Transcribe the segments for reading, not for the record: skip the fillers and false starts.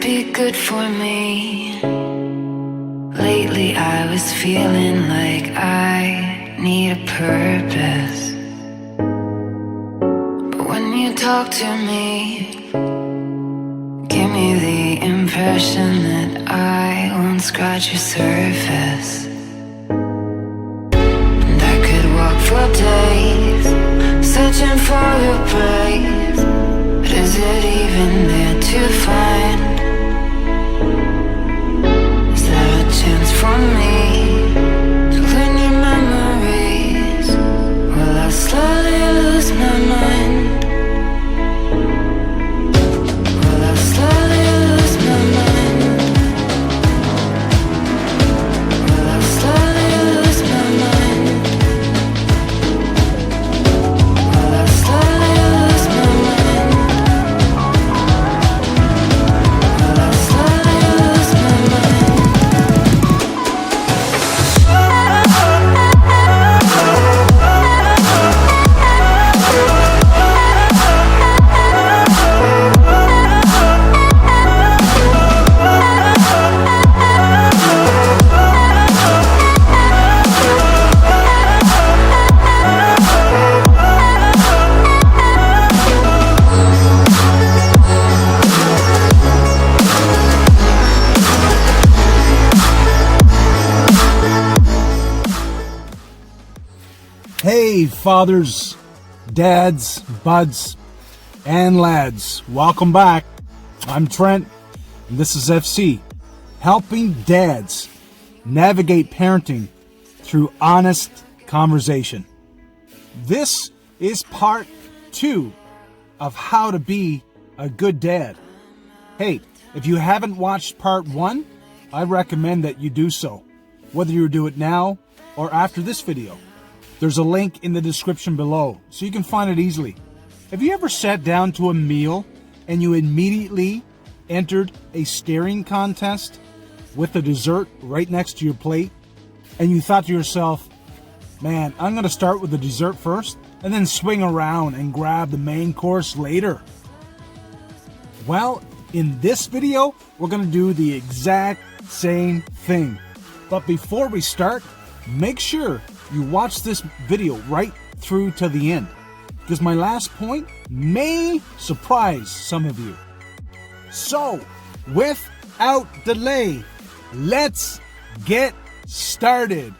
be good for me. Lately I was feeling like I need a purpose. But when you talk to me, give me the impression that I won't scratch your surface. And I could walk for days, searching for your praise. But is it even there to find? Is there a chance for me to learn your memories? Will I slowly lose my mind? Will I slowly lose my mind? Will I slowly lose my mind? Will I slowly lose my mind? Will I slowly lose my mind? Hey, fathers, dads, buds, and lads. Welcome back. I'm Trent, and this is FHC, helping dads navigate parenting through honest conversation. This is part 2 of how to be a good dad. Hey, if you haven't watched part 1, I recommend that you do so, whether you do it now or after this video. There's a link in the description below, so you can find it easily. Have you ever sat down to a meal and you immediately entered a staring contest with the dessert right next to your plate? And you thought to yourself, man, I'm going to start with the dessert first and then swing around and grab the main course later. Well, in this video, we're going to do the exact same thing. But before we start, make sure you watch this video right through to the end, because my last point may surprise some of you. So, without delay, let's get started.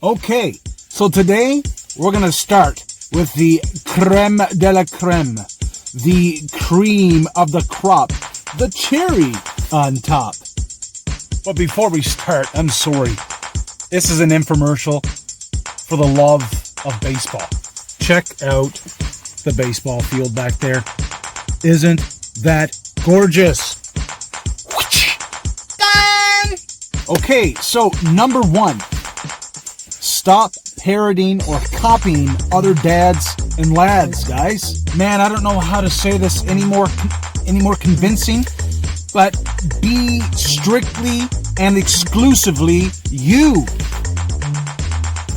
Okay, so today we're going to start with the creme de la creme, the cream of the crop, the cherry on top. But before we start, I'm sorry. This is an infomercial for the love of baseball. Check out the baseball field back there. Isn't that gorgeous? Okay, so number 1. Stop parroting or copying other dads and lads, guys. Man, I don't know how to say this any more convincing, but be strictly and exclusively you.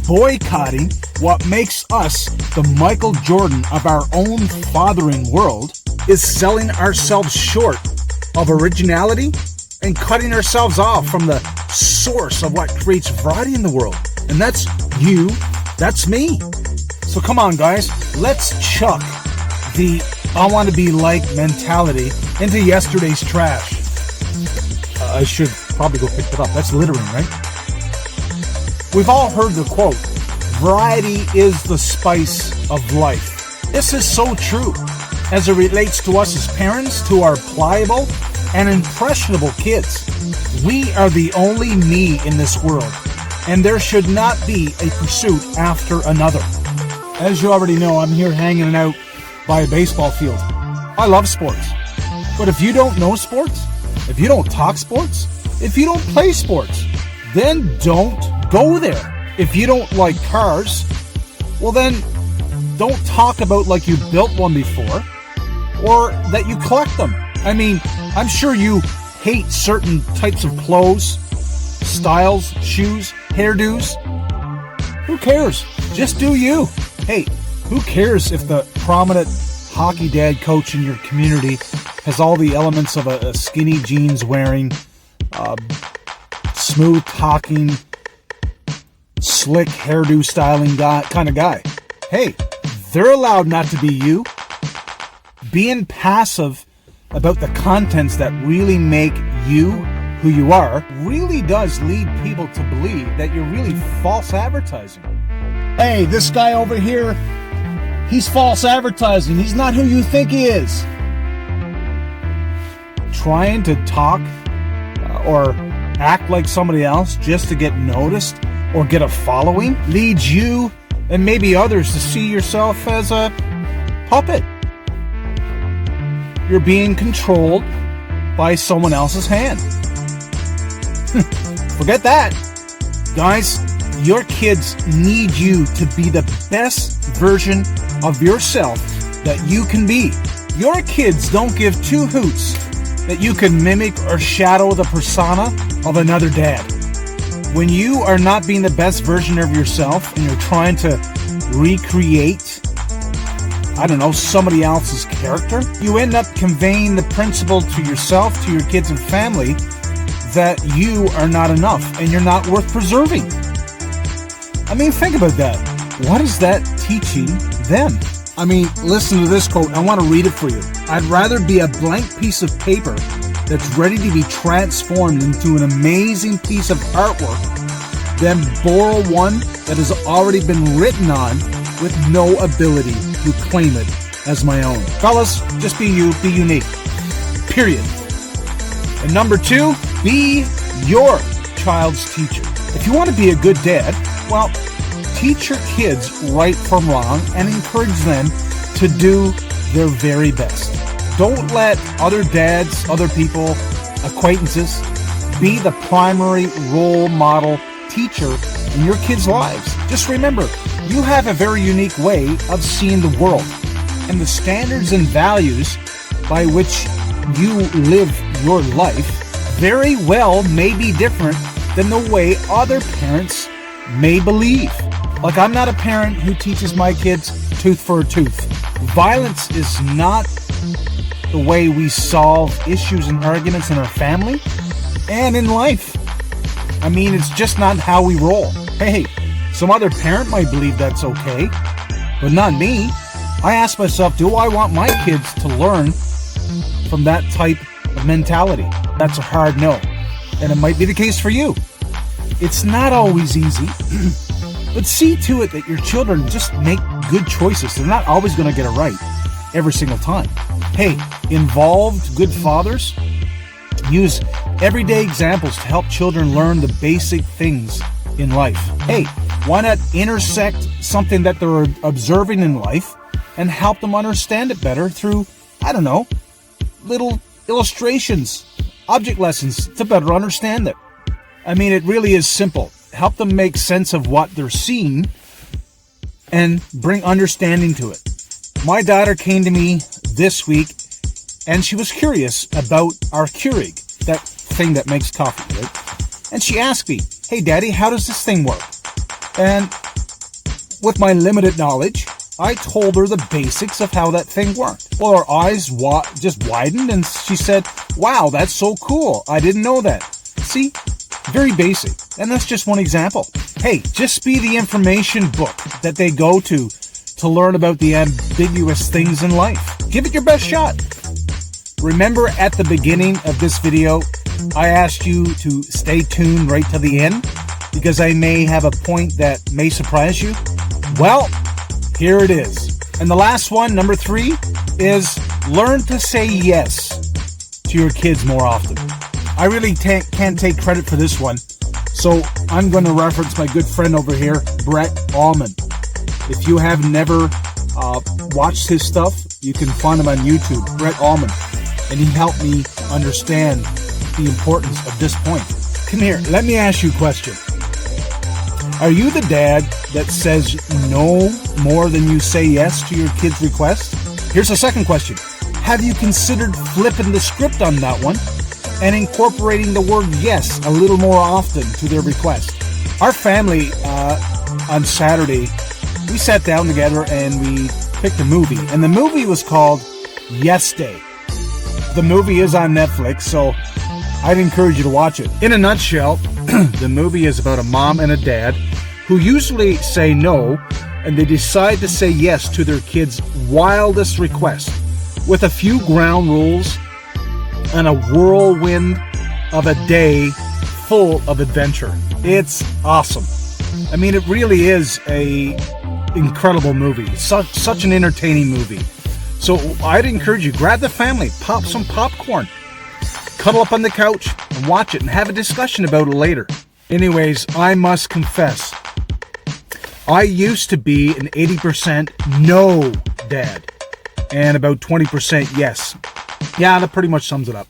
Boycotting what makes us the Michael Jordan of our own fathering world is selling ourselves short of originality and cutting ourselves off from the source of what creates variety in the world. And that's you, that's me. So come on, guys, let's chuck the I want to be like mentality into yesterday's trash. I should probably go pick it up. That's littering, right? We've all heard the quote, variety is the spice of life. This is so true as it relates to us as parents, to our pliable and impressionable kids. We are the only me in this world, and there should not be a pursuit after another. As you already know, I'm here hanging out by a baseball field. I love sports. But if you don't know sports, if you don't talk sports, if you don't play sports, then don't go there. If you don't like cars, well then, don't talk about like you built one before or that you collect them. I mean, I'm sure you hate certain types of clothes, styles, shoes, hairdos. Who cares? Just do you. Hey, who cares if the prominent hockey dad coach in your community has all the elements of a skinny jeans wearing, smooth talking, slick hairdo styling guy, kind of guy. Hey, they're allowed not to be you. Being passive about the contents that really make you who you are really does lead people to believe that you're really false advertising. Hey, this guy over here, he's false advertising. He's not who you think he is. Trying to talk or act like somebody else just to get noticed or get a following leads you and maybe others to see yourself as a puppet. You're being controlled by someone else's hand. Forget that. Guys, your kids need you to be the best version of yourself that you can be. Your kids don't give two hoots that you can mimic or shadow the persona of another dad. When you are not being the best version of yourself and you're trying to recreate, somebody else's character, you end up conveying the principle to yourself, to your kids and family, that you are not enough and you're not worth preserving. I mean, think about that. What is that teaching them? I mean, listen to this quote. I want to read it for you. I'd rather be a blank piece of paper that's ready to be transformed into an amazing piece of artwork than borrow one that has already been written on with no ability to claim it as my own. Fellas, just be you, be unique. Period. And number 2, be your child's teacher. If you want to be a good dad, well, teach your kids right from wrong and encourage them to do their very best. Don't let other dads, other people, acquaintances be the primary role model teacher in your kids' lives. Just remember, you have a very unique way of seeing the world, and the standards and values by which you live your life very well may be different than the way other parents may believe. Like, I'm not a parent who teaches my kids tooth for a tooth. Violence is not the way we solve issues and arguments in our family and in life. I mean, it's just not how we roll. Hey, some other parent might believe that's okay, but not me. I ask myself, do I want my kids to learn from that type of mentality? That's a hard no. And it might be the case for you. It's not always easy, but see to it that your children just make good choices. They're not always going to get it right every single time. Hey, involved good fathers use everyday examples to help children learn the basic things in life. Hey, why not intersect something that they're observing in life and help them understand it better through, little illustrations, object lessons to better understand it. I mean, it really is simple. Help them make sense of what they're seeing and bring understanding to it. My daughter came to me this week and she was curious about our Keurig, that thing that makes coffee, right? And she asked me, hey, Daddy, how does this thing work? And with my limited knowledge, I told her the basics of how that thing worked. Well, her eyes just widened and she said, wow, that's so cool. I didn't know that. See? Very basic. And that's just one example. Hey, just be the information book that they go to learn about the ambiguous things in life. Give it your best shot. Remember at the beginning of this video, I asked you to stay tuned right to the end because I may have a point that may surprise you. Well, here it is. And the last one, number 3, is learn to say yes to your kids more often. I really can't take credit for this one, so I'm going to reference my good friend over here, Brett Ullman. If you have never watched his stuff, you can find him on YouTube, Brett Ullman, and he helped me understand the importance of this point. Come here, let me ask you a question. Are you the dad that says no more than you say yes to your kid's request? Here's the second question. have you considered flipping the script on that one and incorporating the word yes a little more often to their request? Our family, on Saturday, we sat down together and we picked a movie. And the movie was called Yes Day. The movie is on Netflix, so I'd encourage you to watch it. In a nutshell, the movie is about a mom and a dad who usually say no, and they decide to say yes to their kids' wildest request, with a few ground rules and a whirlwind of a day full of adventure. It's awesome. I mean, it really is a incredible movie. Such an entertaining movie. So I'd encourage you, grab the family, pop some popcorn, cuddle up on the couch and watch it and have a discussion about it later. Anyways, I must confess, I used to be an 80% no dad and about 20% yes. Yeah, that pretty much sums it up.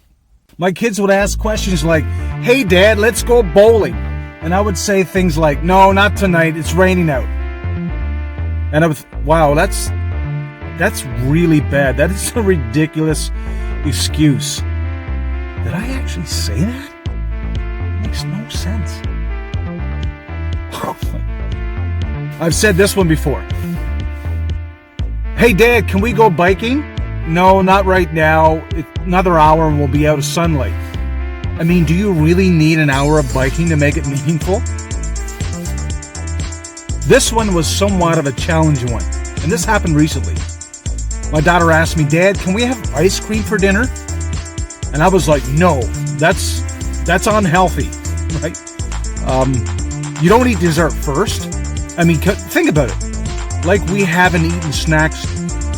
My kids would ask questions like, "Hey Dad, let's go bowling." And I would say things like, "No, not tonight, it's raining out." And I was, wow, that's really bad. That is a ridiculous excuse. Did I actually say that? It makes no sense. I've said this one before. "Hey Dad, can we go biking?" "No, not right now. It's another hour and we'll be out of sunlight." I mean, do you really need an hour of biking to make it meaningful? This one was somewhat of a challenging one, and this happened recently. My daughter asked me, "Dad, can we have ice cream for dinner?" And I was like, "No, that's unhealthy, right? You don't eat dessert first. I mean, think about it. Like we haven't eaten snacks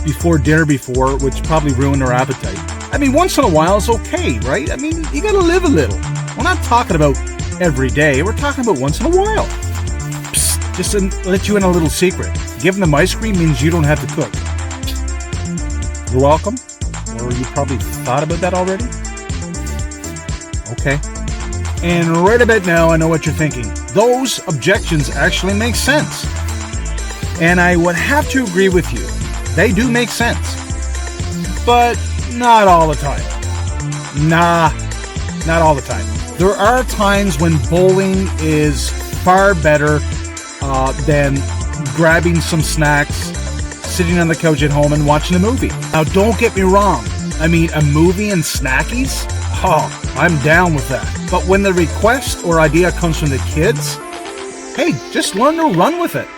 before dinner before, which probably ruined our appetite. I mean, once in a while is okay, right? I mean, you gotta live a little. We're not talking about every day. We're talking about once in a while. Psst, just to let you in a little secret. Giving them ice cream means you don't have to cook. You're welcome. Or you probably thought about that already. Okay. And right about now, I know what you're thinking. Those objections actually make sense. And I would have to agree with you. They do make sense. But not all the time. Nah, not all the time. There are times when bowling is far better than grabbing some snacks, sitting on the couch at home and watching a movie. Now, don't get me wrong. I mean, a movie and snackies? Oh, I'm down with that. But when the request or idea comes from the kids, hey, just learn to run with it.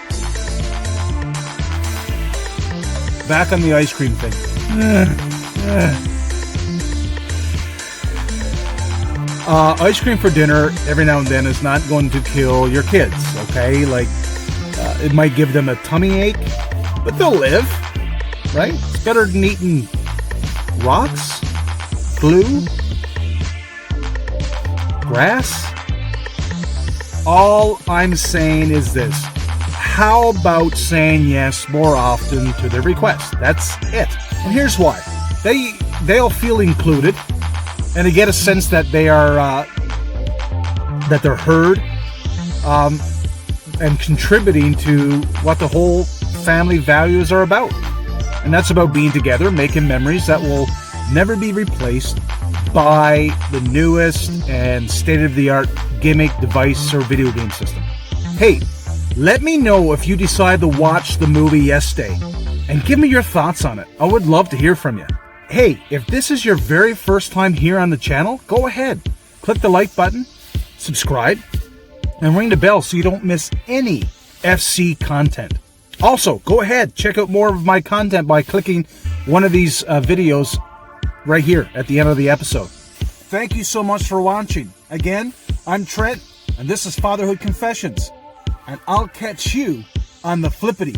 Back on the ice cream thing. Ice cream for dinner every now and then is not going to kill your kids, okay? Like, it might give them a tummy ache, but they'll live, right? It's better than eating rocks, glue, grass. All I'm saying is this. How about saying yes more often to their request? That's it. And here's why. They'll feel included, and they get a sense that they are that they're heard, and contributing to what the whole family values are about. And that's about being together, making memories that will never be replaced by the newest and state-of-the-art gimmick device or video game system. Hey, let me know if you decide to watch the movie Yes Day, and give me your thoughts on it. I would love to hear from you. Hey, if this is your very first time here on the channel, go ahead. Click the like button, subscribe, and ring the bell so you don't miss any FC content. Also, go ahead, check out more of my content by clicking one of these videos right here at the end of the episode. Thank you so much for watching. Again, I'm Trent, and this is Fatherhood Confessions. And I'll catch you on the flippity